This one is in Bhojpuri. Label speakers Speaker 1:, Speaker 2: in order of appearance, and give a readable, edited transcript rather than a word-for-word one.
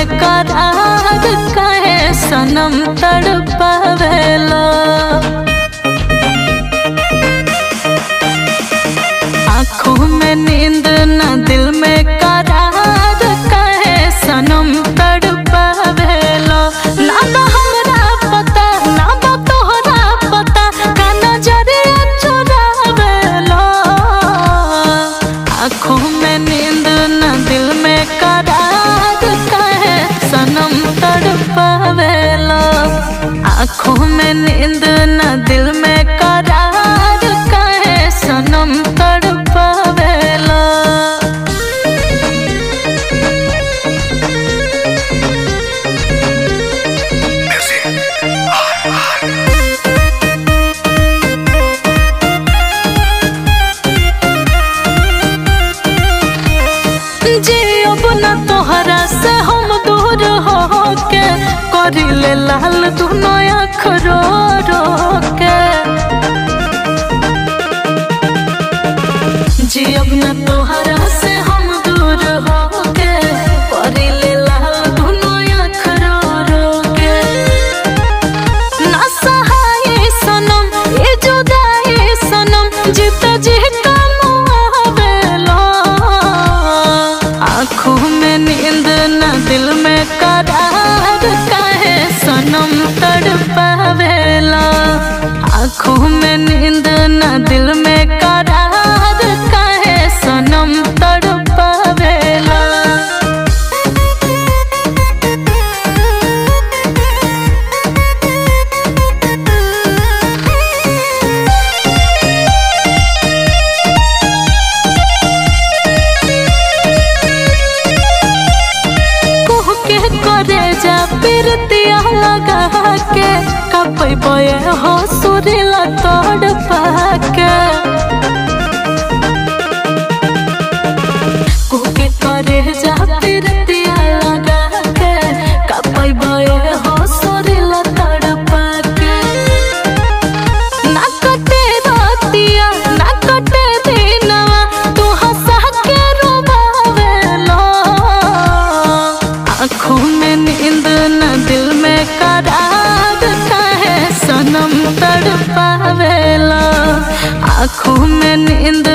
Speaker 1: में करार काहे सनम तड़पावेला। आँखों में नींद न दिल में करार काहे सनम तड़पावेला। ना बा हमरा पता ना बा तोहरा पता का नजरिया चुरावेला। आँखों में नींद न दिल में करार काहे सनम तड़पावेला। आँखों में नींद न दिल में करार काहे सनम तड़पावेला। तोहरा से हम दूर हो के करिले लाल दुनो आँख रो रो के। जियब न तोहरा से हम दूर हो के करिले लाल दुनो आँख रो रो के। ना सहाय सनम ये जुदाई सनम जीते जी का मुआवेला। आँखों में नींद न दिल में करार काहे सनम तड़पावेला। आँखों में नींद न दिल में करार काहे सनम तड़पावेला। करे जा पिरतिया लगा के कपई बोए हो सुरीला तोड़ पाके। कुके करे जा पिरतिया लगा के कपई बोए हो सुरीला तोड़ पाके। ना कटे रातिया ना कटे दिनवा तू हंसा के रोवावेला। आँखों में नींद न दिल में करार काहे सनम तड़पावेला। आँखों में नींद